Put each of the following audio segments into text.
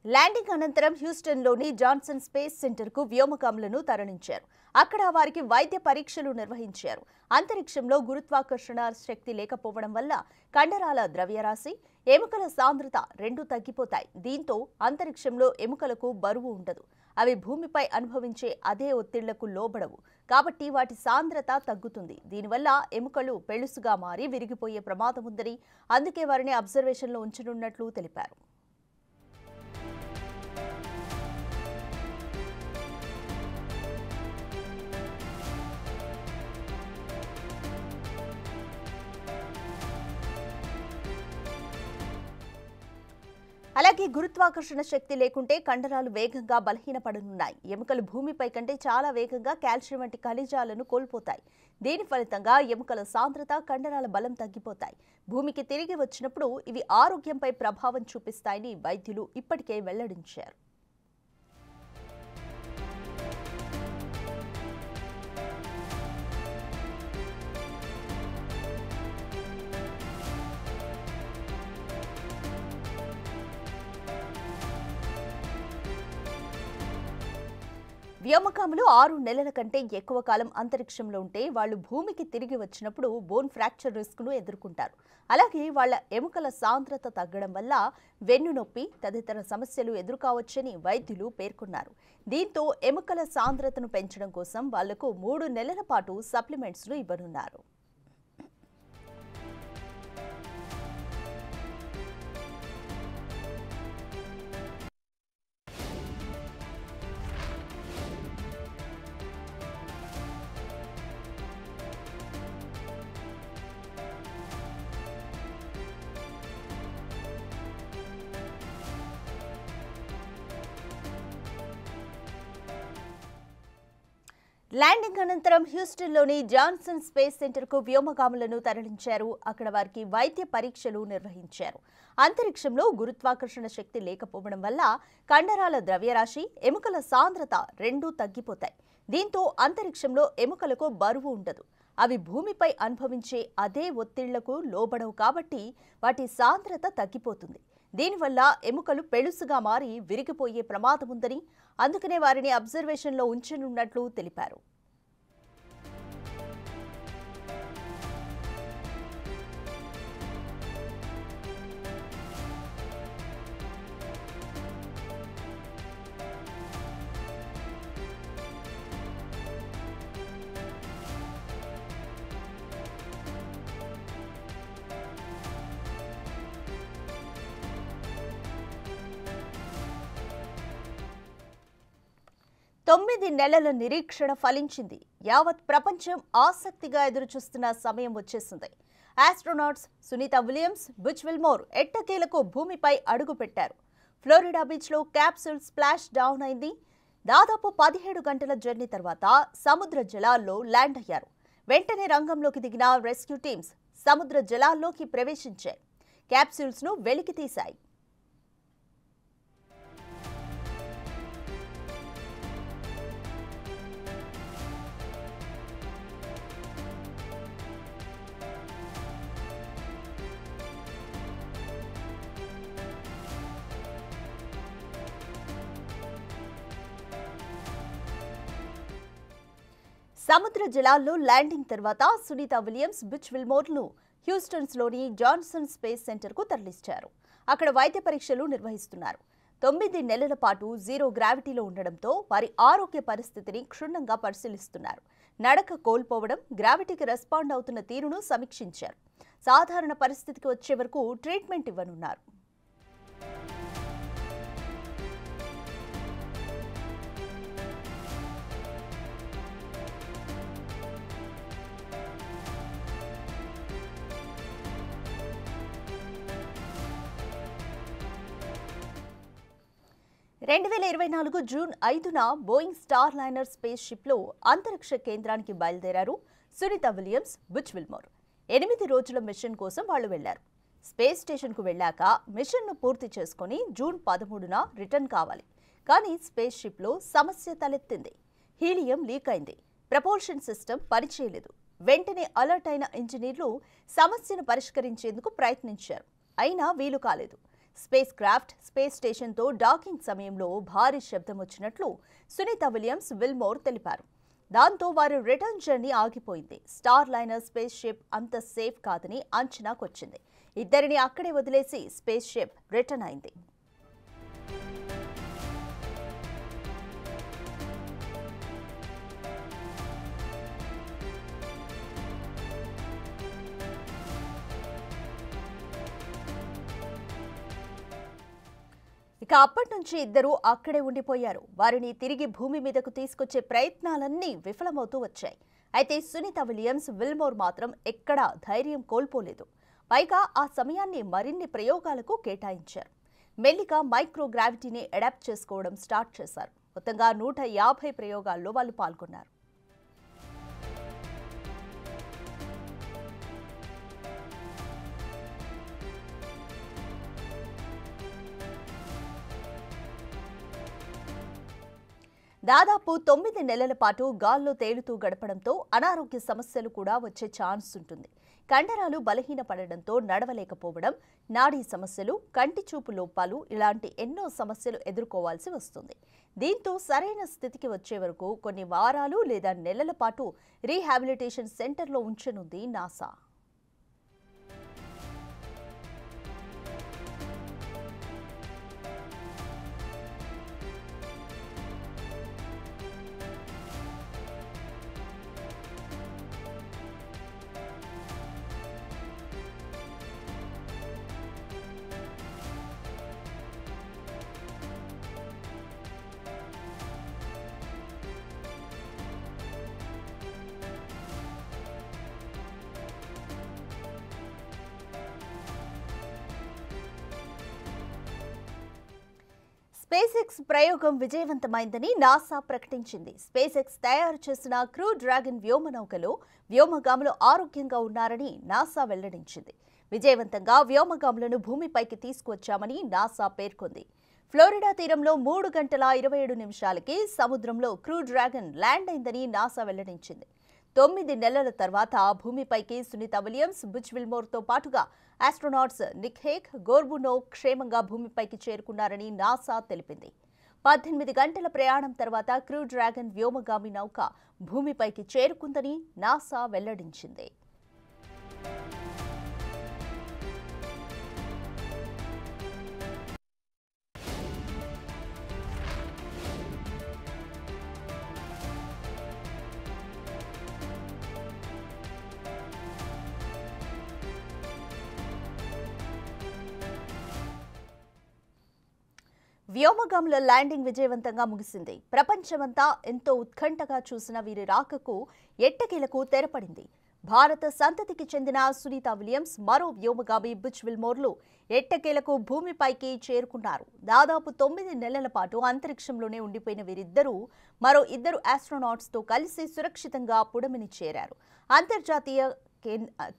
Landing అనంతరం హ్యూస్టన్లోని Johnson Space సెంటర్కు వ్యోమగాములను తరలించారు. అక్కడ వారికి వైద్య పరీక్షలు నిర్వహించారు. అంతరిక్షంలో గురుత్వాకర్షణ శక్తి లేకపోవడం వల్ల కండరాల ద్రవ్యరాశి, ఎముకల సాంద్రత రెండూ తగ్గిపోతాయి. దీంతో అంతరిక్షంలో ఎముకలకు బరువు ఉండదు. అవి భూమిపై అనుభవించే అదే ఒత్తిళ్లకు లోబడవు. కాబట్టి వాటి సాంద్రత తగ్గుతుంది. దీనివల్ల ఎముకలు పెళుసుగా మారి విరిగిపోయే ప్రమాదం ఉందని, అందుకే వారిని అబ్జర్వేషన్లో ఉంచనున్నట్లు తెలిపారు. అలాగే గురుత్వాకర్షణ శక్తి లేకుంటే కండరాలు వేగంగా బలహీనపడనున్నాయి. ఎముకలు భూమిపై కంటే చాలా వేగంగా కాల్షియం వంటి ఖనిజాలను కోల్పోతాయి. దీని ఫలితంగా ఎముకల సాంద్రత, కండరాల బలం తగ్గిపోతాయి. భూమికి తిరిగి వచ్చినప్పుడు ఇవి ఆరోగ్యంపై ప్రభావం చూపిస్తాయని వైద్యులు ఇప్పటికే వెల్లడించారు. వ్యోమగాములు 6 నెలల కంటే ఎక్కువ కాలం అంతరిక్షంలో ఉంటే వాళ్ళు భూమికి తిరిగి వచ్చినప్పుడు బోన్ ఫ్రాక్చర్ రిస్క్ను ఎదుర్కొంటారు. అలాగే వాళ్ల ఎముకల సాంద్రత తగ్గడం వల్ల వెన్నునొప్పి తదితర సమస్యలు ఎదుర్కోవచ్చని వైద్యులు పేర్కొన్నారు. దీంతో ఎముకల సాంద్రతను పెంచడం కోసం వాళ్లకు 3 నెలల పాటు సప్లిమెంట్స్ను ఇవ్వనున్నారు. ల్యాండింగ్ అనంతరం హ్యూస్టన్లోని జాన్సన్ స్పేస్ సెంటర్కు వ్యోమగాములను తరలించారు. అక్కడ వారికి వైద్య పరీక్షలు నిర్వహించారు. అంతరిక్షంలో గురుత్వాకర్షణ శక్తి లేకపోవడం వల్ల కండరాల ద్రవ్యరాశి, ఎముకల సాంద్రత రెండూ తగ్గిపోతాయి. దీంతో అంతరిక్షంలో ఎముకలకు బరువు ఉండదు. అవి భూమిపై అనుభవించే అదే ఒత్తిళ్లకు లోబడవు. కాబట్టి వాటి సాంద్రత తగ్గిపోతుంది. దీనివల్ల ఎముకలు పెళుసుగా మారి విరిగిపోయే ప్రమాదం ఉందని, అందుకనే వారిని అబ్జర్వేషన్లో ఉంచనున్నట్లు తెలిపారు. తొమ్మిది నెలల నిరీక్షణ ఫలించింది. యావత్ ప్రపంచం ఆసక్తిగా ఎదురుచూస్తున్న సమయం వచ్చేసింది. Astronauts Sunita Williams, Butch Wilmore ఎట్టకేలకు భూమిపై అడుగుపెట్టారు. ఫ్లోరిడా బీచ్లో క్యాప్సూల్ స్ప్లాష్ డౌన్ అయింది. దాదాపు 17 గంటల జర్నీ తర్వాత సముద్ర జలాల్లో ల్యాండ్ అయ్యారు. వెంటనే రంగంలోకి దిగిన రెస్క్యూ టీమ్స్ సముద్ర జలాల్లోకి ప్రవేశించాయి. క్యాప్సూల్స్ను వెలికి తీశాయి. సముద్ర జలాల్లో ల్యాండింగ్ తర్వాత సునీత విలియమ్స్, బుచ్ విల్మోర్ను హ్యూస్టన్స్లోని జాన్సన్ స్పేస్ సెంటర్కు తరలించారు. అక్కడ వైద్య పరీక్షలు నిర్వహిస్తున్నారు. 9 నెలల పాటు జీరో గ్రావిటీలో ఉండడంతో వారి ఆరోగ్య పరిస్థితిని క్షుణ్ణంగా పరిశీలిస్తున్నారు. నడక కోల్పోవడం, గ్రావిటీకి రెస్పాండ్ అవుతున్న తీరును సమీక్షించారు. సాధారణ పరిస్థితికి వచ్చే వరకు ట్రీట్మెంట్ ఇవ్వనున్నారు. జూన్ 5న బోయింగ్ స్టార్ లైనర్ స్పేస్ షిప్లో అంతరిక్ష కేంద్రానికి బయలుదేరారు సునీత విలియమ్స్, బుచ్ విల్మోర్. 8 రోజుల మిషన్ కోసం వాళ్ళు వెళ్లారు. స్పేస్ స్టేషన్కు వెళ్ళాక మిషన్ను పూర్తి చేసుకుని జూన్ 13న రిటర్న్ కావాలి. కానీ స్పేస్ షిప్లో సమస్య తలెత్తింది. హీలియం లీక్ అయింది. ప్రపోల్షన్ సిస్టమ్ పనిచేయలేదు. వెంటనే అలర్ట్ అయిన ఇంజనీర్లు సమస్యను పరిష్కరించేందుకు ప్రయత్నించారు. అయినా వీలు కాలేదు. స్పేస్ క్రాఫ్ట్ స్పేస్ స్టేషన్తో డాకింగ్ సమయంలో భారీ శబ్దం వచ్చినట్లు సునీత విలియమ్స్ విల్మోర్ తెలిపారు. దాంతో వారి రిటర్న్ జర్నీ ఆగిపోయింది. స్టార్ లైనర్ స్పేస్ షిప్ అంత సేఫ్ కాదని అంచనాకొచ్చింది. ఇద్దరిని అక్కడే వదిలేసి స్పేస్ షిప్ రిటర్న్ అయింది. ఇక అప్పటి నుంచి ఇద్దరు అక్కడే ఉండిపోయారు. వారిని తిరిగి భూమి మీదకు తీసుకొచ్చే ప్రయత్నాలన్నీ విఫలమవుతూ వచ్చాయి. అయితే సునీత విలియమ్స్ విల్మోర్ మాత్రం ఎక్కడా ధైర్యం కోల్పోలేదు. పైగా ఆ సమయాన్ని మరిన్ని ప్రయోగాలకు కేటాయించారు. మెల్లిగా మైక్రోగ్రావిటీని అడాప్ట్ చేసుకోవడం స్టార్ట్ చేశారు. మొత్తంగా 150 ప్రయోగాల్లో వాళ్ళు పాల్గొన్నారు. దాదాపు 9 నెలల పాటు గాల్లో తేలుతూ గడపడంతో అనారోగ్య సమస్యలు కూడా వచ్చే ఛాన్స్ ఉంటుంది. కండరాలు బలహీనపడడంతో నడవలేకపోవడం, నాడీ సమస్యలు, కంటి చూపు లోపాలు ఇలాంటి ఎన్నో సమస్యలు ఎదుర్కోవాల్సి వస్తుంది. దీంతో సరైన స్థితికి వచ్చే వరకు కొన్ని వారాలు లేదా నెలల పాటు రీహాబిలిటేషన్ సెంటర్లో ఉంచనుంది నాసా. స్పేస్ ఎక్స్ ప్రయోగం విజయవంతమైందని నాసా ప్రకటించింది. స్పేస్ ఎక్స్ తయారు చేసిన క్రూ డ్రాగన్ వ్యోమనౌకలో వ్యోమగాములు ఆరోగ్యంగా ఉన్నారని నాసా వెల్లడించింది. విజయవంతంగా వ్యోమగాములను భూమిపైకి తీసుకువచ్చామని నాసా పేర్కొంది. ఫ్లోరిడా తీరంలో 3 గంటల 27 నిమిషాలకి సముద్రంలో క్రూ డ్రాగన్ ల్యాండ్ అయిందని నాసా వెల్లడించింది. 9 నెలల తర్వాత భూమిపైకి సునీత విలియమ్స్, బుచ్ విల్మోర్తో పాటుగా ఆస్ట్రోనాట్స్ నిక్ హేక్, గోర్బునోవ్ క్షేమంగా భూమిపైకి చేరుకున్నారని నాసా తెలిపింది. 18 గంటల ప్రయాణం తర్వాత క్రూ డ్రాగన్ వ్యోమగామి నౌక భూమిపైకి చేరుకుందని నాసా వెల్లడించింది. వ్యోమగాముల ల్యాండింగ్ విజయవంతంగా ముగిసింది. ప్రపంచమంతా ఎంతో ఉత్కంఠగా చూసిన వీరి రాకకు ఎట్టకేలకు తెరపడింది. భారత సంతతికి చెందిన సునీత విలియమ్స్, మరో వ్యోమగామి బుచ్ విల్మోర్లు ఎట్టకేలకు భూమిపైకి చేరుకున్నారు. దాదాపు 9 నెలల పాటు అంతరిక్షంలోనే ఉండిపోయిన వీరిద్దరూ మరో 2 ఆస్ట్రోనాట్స్తో కలిసి సురక్షితంగా పుడమిని చేరారు. అంతర్జాతీయ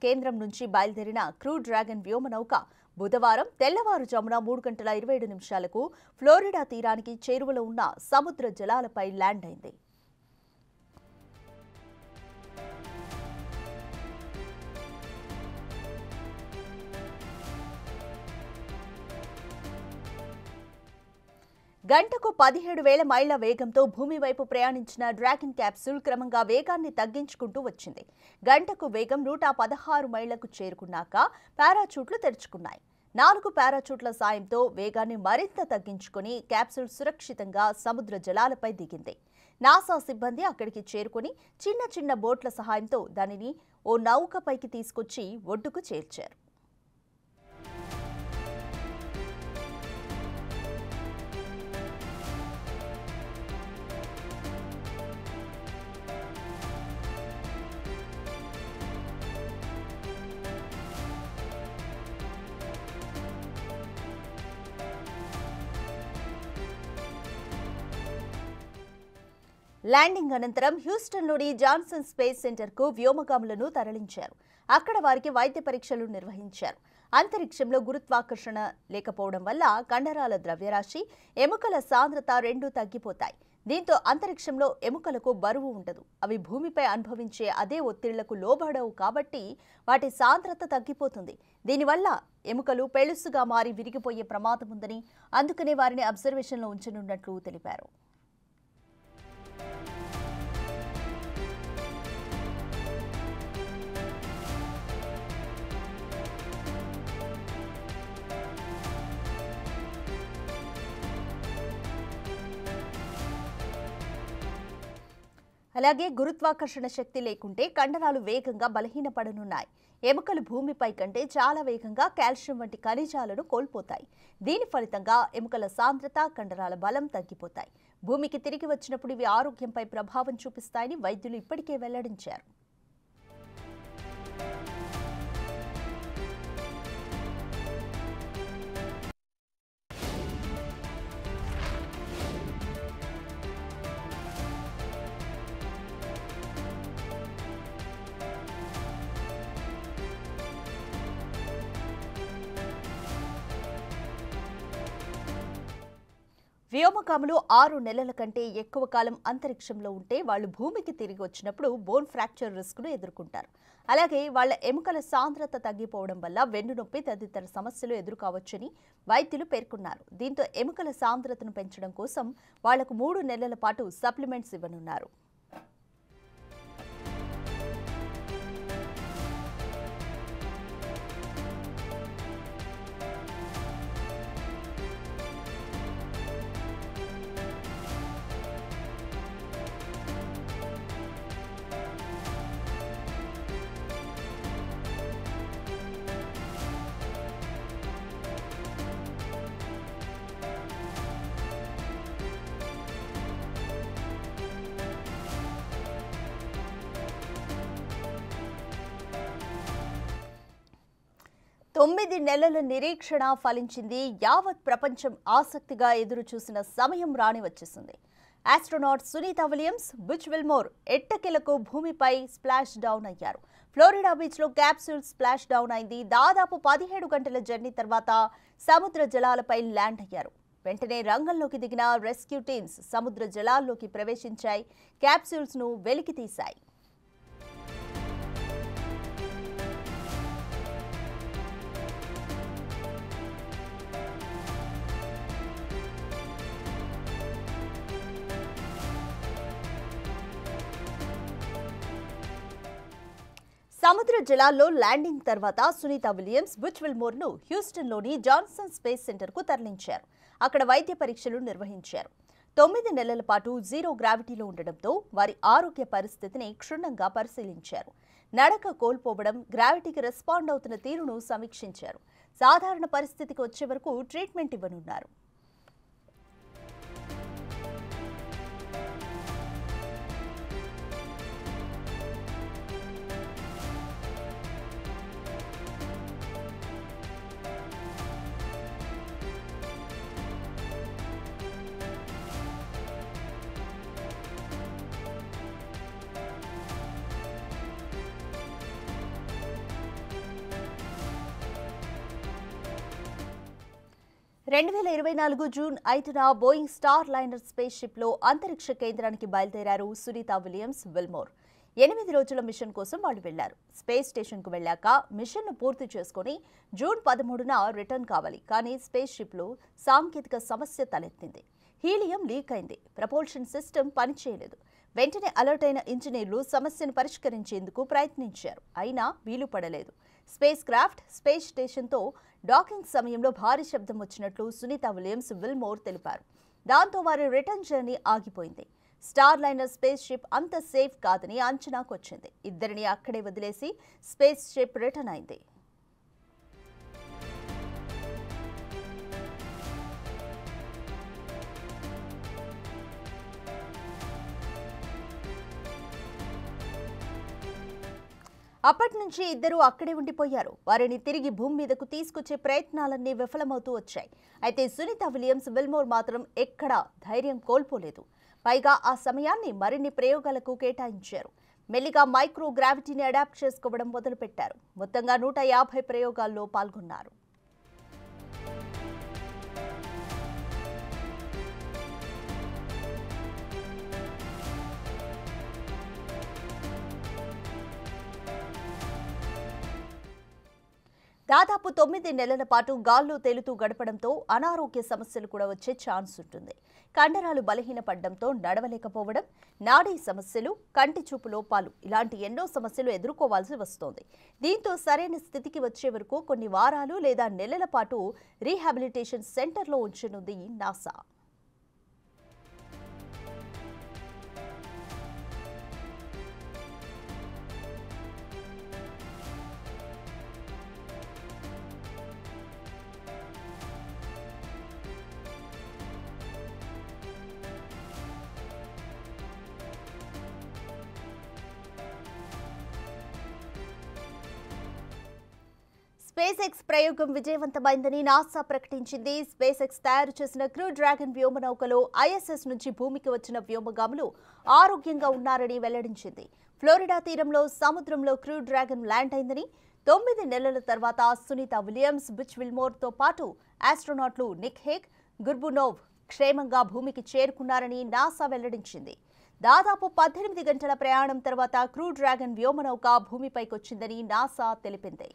కేంద్రం నుంచి బయలుదేరిన క్రూ డ్రాగన్ వ్యోమనౌక బుధవారం తెల్లవారుజామున 3 గంటల 27 నిమిషాలకు ఫ్లోరిడా తీరానికి చేరువలో ఉన్న సముద్ర జలాలపై ల్యాండ్ అయింది. గంటకు 17,000 మైళ్ల వేగంతో భూమి వైపు ప్రయాణించిన డ్రాగన్ క్యాప్సూల్ క్రమంగా వేగాన్ని తగ్గించుకుంటూ వచ్చింది. గంటకు వేగం 116 మైళ్లకు చేరుకున్నాక పారాచూట్లు తెరుచుకున్నాయి. 4 పారాచూట్ల సాయంతో వేగాన్ని మరింత తగ్గించుకుని క్యాప్సూల్ సురక్షితంగా సముద్ర జలాలపై దిగింది. నాసా సిబ్బంది అక్కడికి చేరుకుని చిన్న చిన్న బోట్ల సహాయంతో దానిని ఓ నౌకపైకి తీసుకొచ్చి ఒడ్డుకు చేర్చారు. ల్యాండింగ్ అనంతరం హ్యూస్టన్లోని జాన్సన్ స్పేస్ సెంటర్కు వ్యోమగాములను తరలించారు. అక్కడ వారికి వైద్య పరీక్షలు నిర్వహించారు. అంతరిక్షంలో గురుత్వాకర్షణ లేకపోవడం వల్ల కండరాల ద్రవ్యరాశి, ఎముకల సాంద్రత రెండూ తగ్గిపోతాయి. దీంతో అంతరిక్షంలో ఎముకలకు బరువు ఉండదు. అవి భూమిపై అనుభవించే అదే ఒత్తిళ్లకు లోబడవు కాబట్టి వాటి సాంద్రత తగ్గిపోతుంది. దీనివల్ల ఎముకలు పెళుసుగా మారి విరిగిపోయే ప్రమాదం ఉందని, అందుకనే వారిని అబ్జర్వేషన్లో ఉంచనున్నట్లు తెలిపారు. అలాగే గురుత్వాకర్షణ శక్తి లేకుంటే కండరాలు వేగంగా బలహీనపడనున్నాయి. ఎముకలు భూమిపై కంటే చాలా వేగంగా కాల్షియం వంటి ఖనిజాలను కోల్పోతాయి. దీని ఫలితంగా ఎముకల సాంద్రత, కండరాల బలం తగ్గిపోతాయి. భూమికి తిరిగి వచ్చినప్పుడు ఇవి ఆరోగ్యంపై ప్రభావం చూపిస్తాయని వైద్యులు ఇప్పటికే వెల్లడించారు. వ్యోమగాములు 6 నెలల కంటే ఎక్కువ కాలం అంతరిక్షంలో ఉంటే వాళ్ళు భూమికి తిరిగి వచ్చినప్పుడు బోన్ ఫ్రాక్చర్ రిస్క్ను ఎదుర్కొంటారు. అలాగే వాళ్ళ ఎముకల సాంద్రత తగ్గిపోవడం వల్ల వెన్నునొప్పి తదితర సమస్యలు ఎదుర్కోవచ్చని వైద్యులు పేర్కొన్నారు. దీంతో ఎముకల సాంద్రతను పెంచడం కోసం వాళ్లకు 3 నెలల పాటు సప్లిమెంట్స్ ఇవ్వనున్నారు. తొమ్మిది నెలల నిరీక్షణ ఫలించింది. యావత్ ప్రపంచం ఆసక్తిగా ఎదురు చూసిన సమయం రాని వచ్చేసింది. Astronaut Sunita Williams, Butch Wilmore ఎట్టకేలకు భూమిపై స్ప్లాష్ డౌన్ అయ్యారు. ఫ్లోరిడా బీచ్లో క్యాప్సూల్ స్ప్లాష్ డౌన్ అయింది. దాదాపు 17 గంటల జర్నీ తర్వాత సముద్ర జలాలపై ల్యాండ్ అయ్యారు. వెంటనే రంగంలోకి దిగిన రెస్క్యూ టీమ్స్ సముద్ర జలాల్లోకి ప్రవేశించాయి. క్యాప్సూల్స్ను వెలికి తీశాయి. సముద్ర జలాల్లో ల్యాండింగ్ తర్వాత సునీత విలియమ్స్, బుచ్ విల్మోర్ను హ్యూస్టన్లోని జాన్సన్ స్పేస్ సెంటర్కు తరలించారు. అక్కడ వైద్య పరీక్షలు నిర్వహించారు. 9 నెలల పాటు జీరో గ్రావిటీలో ఉండడంతో వారి ఆరోగ్య పరిస్థితిని క్షుణ్ణంగా పరిశీలించారు. నడక కోల్పోవడం, గ్రావిటీకి రెస్పాండ్ అవుతున్న తీరును సమీక్షించారు. సాధారణ పరిస్థితికి వచ్చే వరకు ట్రీట్మెంట్ ఇవ్వనున్నారు. జూన్ 5న బోయింగ్ స్టార్ లైనర్ స్పేస్ షిప్లో అంతరిక్ష కేంద్రానికి బయలుదేరారు సునీత విలియమ్స్, విల్మోర్. 8 రోజుల మిషన్ కోసం వాళ్ళు వెళ్లారు. స్పేస్ స్టేషన్కు వెళ్లాక మిషన్ను పూర్తి చేసుకుని జూన్ 13న రిటర్న్ కావాలి. కానీ స్పేస్ షిప్లో సాంకేతిక సమస్య తలెత్తింది. హీలియం లీక్ అయింది. ప్రపోల్షన్ సిస్టమ్ పనిచేయలేదు. వెంటనే అలర్ట్ అయిన ఇంజనీర్లు సమస్యను పరిష్కరించేందుకు ప్రయత్నించారు. అయినా వీలు పడలేదు. స్పేస్ క్రాఫ్ట్ స్పేస్ స్టేషన్తో డాకింగ్ సమయంలో భారీ శబ్దం వచ్చినట్లు సునీత విలియమ్స్, విల్మోర్ తెలిపారు. దాంతో వారి రిటర్న్ జర్నీ ఆగిపోయింది. స్టార్ లైనర్ స్పేస్ షిప్ అంత సేఫ్ కాదని అంచనాకు వచ్చింది. ఇద్దరిని అక్కడే వదిలేసి స్పేస్ షిప్ రిటర్న్ అయింది. అప్పటి నుంచి ఇద్దరు అక్కడే ఉండిపోయారు. వారిని తిరిగి భూమి మీదకు తీసుకొచ్చే ప్రయత్నాలన్నీ విఫలమవుతూ వచ్చాయి. అయితే సునీత విలియమ్స్, విల్మోర్ మాత్రం ఎక్కడా ధైర్యం కోల్పోలేదు. పైగా ఆ సమయాన్ని మరిన్ని ప్రయోగాలకు కేటాయించారు. మెల్లిగా మైక్రో గ్రావిటీని అడాప్ట్ చేసుకోవడం మొదలుపెట్టారు. మొత్తంగా 150 ప్రయోగాల్లో పాల్గొన్నారు. దాదాపు 9 నెలల పాటు గాల్లో తేలుతూ గడపడంతో అనారోగ్య సమస్యలు కూడా వచ్చే ఛాన్స్ ఉంటుంది. కండరాలు బలహీనపడడంతో నడవలేకపోవడం, నాడీ సమస్యలు, కంటి చూపు లోపాలు ఇలాంటి ఎన్నో సమస్యలు ఎదుర్కోవాల్సి వస్తోంది. దీంతో సరైన స్థితికి వచ్చే వరకు కొన్ని వారాలు లేదా నెలల పాటు రీహాబిలిటేషన్ సెంటర్లో ఉంచనుంది నాసా. స్పేస్ ఎక్స్ ప్రయోగం విజయవంతమైందని నాసా ప్రకటించింది. స్పేస్ ఎక్స్ తయారు చేసిన క్రూ డ్రాగన్ వ్యోమనౌకలో ఐఎస్ఎస్ నుంచి భూమికి వచ్చిన వ్యోమగాములు ఆరోగ్యంగా ఉన్నారని వెల్లడించింది. ఫ్లోరిడా తీరంలో సముద్రంలో క్రూ డ్రాగన్ ల్యాండ్ అయిందని, 9 నెలల తర్వాత సునీత విలియమ్స్, బుచ్ విల్మోర్తో పాటు ఆస్ట్రోనాట్లు నిక్ హేగ్, గుర్బునోవ్ క్షేమంగా భూమికి చేరుకున్నారని నాసా వెల్లడించింది. దాదాపు 18 గంటల ప్రయాణం తర్వాత క్రూ డ్రాగన్ వ్యోమనౌక భూమిపైకొచ్చిందని నాసా తెలిపింది.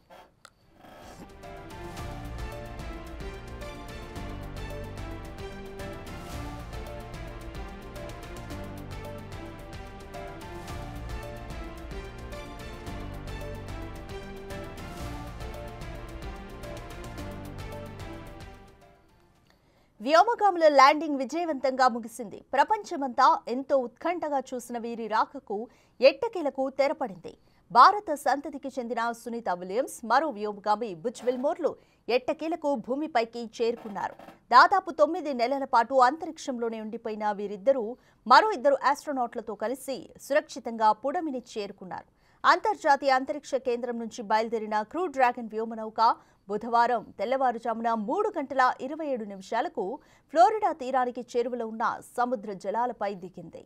వ్యోమగాముల ల్యాండింగ్ విజయవంతంగా ముగిసింది. ప్రపంచమంతా ఎంతో ఉత్కంఠగా చూసిన వీరి రాకకు ఎట్టకేలకు తెరపడింది. భారత సంతతికి చెందిన సునీత విలియమ్స్, మరో వ్యోమగామి బుచ్ విల్మోర్లు ఎట్టకేలకు భూమిపైకి చేరుకున్నారు. దాదాపు 9 నెలల పాటు అంతరిక్షంలోనే ఉండిపోయిన వీరిద్దరూ మరో 2 ఆస్ట్రోనాట్లతో కలిసి సురక్షితంగా పుడమిని చేరుకున్నారు. అంతర్జాతీయ అంతరిక్ష కేంద్రం నుంచి బయలుదేరిన క్రూ డ్రాగన్ వ్యోమనౌక బుధవారం తెల్లవారుజామున 3 గంటల 27 నిమిషాలకు ఫ్లోరిడా తీరానికి చేరువలో ఉన్న సముద్ర జలాలపై దిగింది.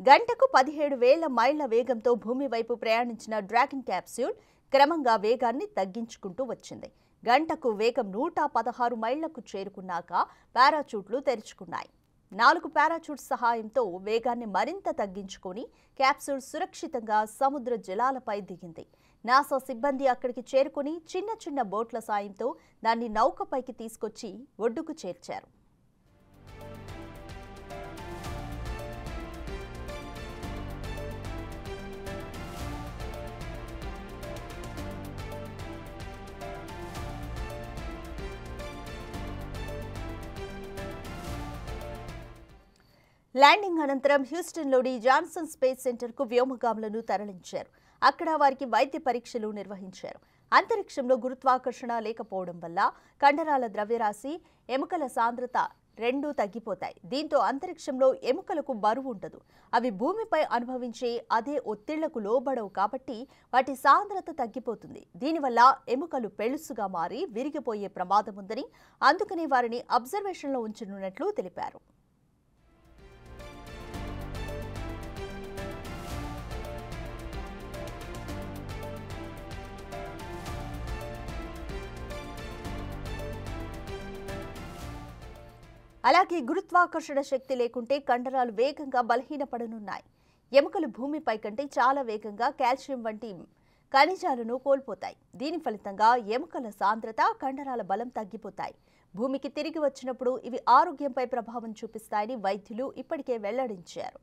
గంటకు 17,000 మైళ్ల వేగంతో భూమి వైపు ప్రయాణించిన డ్రాగన్ క్యాప్సూల్ క్రమంగా వేగాన్ని తగ్గించుకుంటూ వచ్చింది. గంటకు వేగం 116 మైళ్లకు చేరుకున్నాక పారాచూట్లు తెరుచుకున్నాయి. 4 పారాచూట్ సహాయంతో వేగాన్ని మరింత తగ్గించుకొని క్యాప్సూల్ సురక్షితంగా సముద్ర జలాలపై దిగింది. నాసా సిబ్బంది అక్కడికి చేరుకుని చిన్న చిన్న బోట్ల సాయంతో దాన్ని నౌకపైకి తీసుకొచ్చి ఒడ్డుకు చేర్చారు. ల్యాండింగ్ అనంతరం హ్యూస్టన్లోని జాన్సన్ స్పేస్ సెంటర్కు వ్యోమగాములను తరలించారు. అక్కడ వారికి వైద్య పరీక్షలు నిర్వహించారు. అంతరిక్షంలో గురుత్వాకర్షణ లేకపోవడం వల్ల కండరాల ద్రవ్యరాశి, ఎముకల సాంద్రత రెండూ తగ్గిపోతాయి. దీంతో అంతరిక్షంలో ఎముకలకు బరువు ఉండదు. అవి భూమిపై అనుభవించే అదే ఒత్తిళ్లకు లోబడవు కాబట్టి వాటి సాంద్రత తగ్గిపోతుంది. దీనివల్ల ఎముకలు పెళుసుగా మారి విరిగిపోయే ప్రమాదం ఉందని, అందుకని వారిని అబ్జర్వేషన్లో ఉంచనున్నట్లు తెలిపారు. అలాగే గురుత్వాకర్షణ శక్తి లేకుంటే కండరాలు వేగంగా బలహీనపడనున్నాయి. ఎముకలు భూమిపై కంటే చాలా వేగంగా కాల్షియం వంటి ఖనిజాలను కోల్పోతాయి. దీని ఫలితంగా ఎముకల సాంద్రత, కండరాల బలం తగ్గిపోతాయి. భూమికి తిరిగి వచ్చినప్పుడు ఇవి ఆరోగ్యంపై ప్రభావం చూపిస్తాయని వైద్యులు ఇప్పటికే వెల్లడించారు.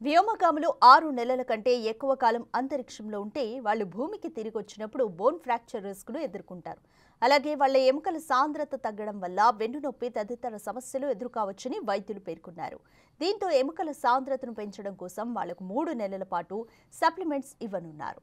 వ్యోమగాములు 6 నెలల కంటే ఎక్కువ కాలం అంతరిక్షంలో ఉంటే వాళ్ళు భూమికి తిరిగి వచ్చినప్పుడు బోన్ ఫ్రాక్చర్ రిస్క్ను ఎదుర్కొంటారు. అలాగే వాళ్ల ఎముకల సాంద్రత తగ్గడం వల్ల వెన్నునొప్పి తదితర సమస్యలు ఎదుర్కోవచ్చని వైద్యులు పేర్కొన్నారు. దీంతో ఎముకల సాంద్రతను పెంచడం కోసం వాళ్లకు 3 నెలల పాటు సప్లిమెంట్స్ ఇవ్వనున్నారు.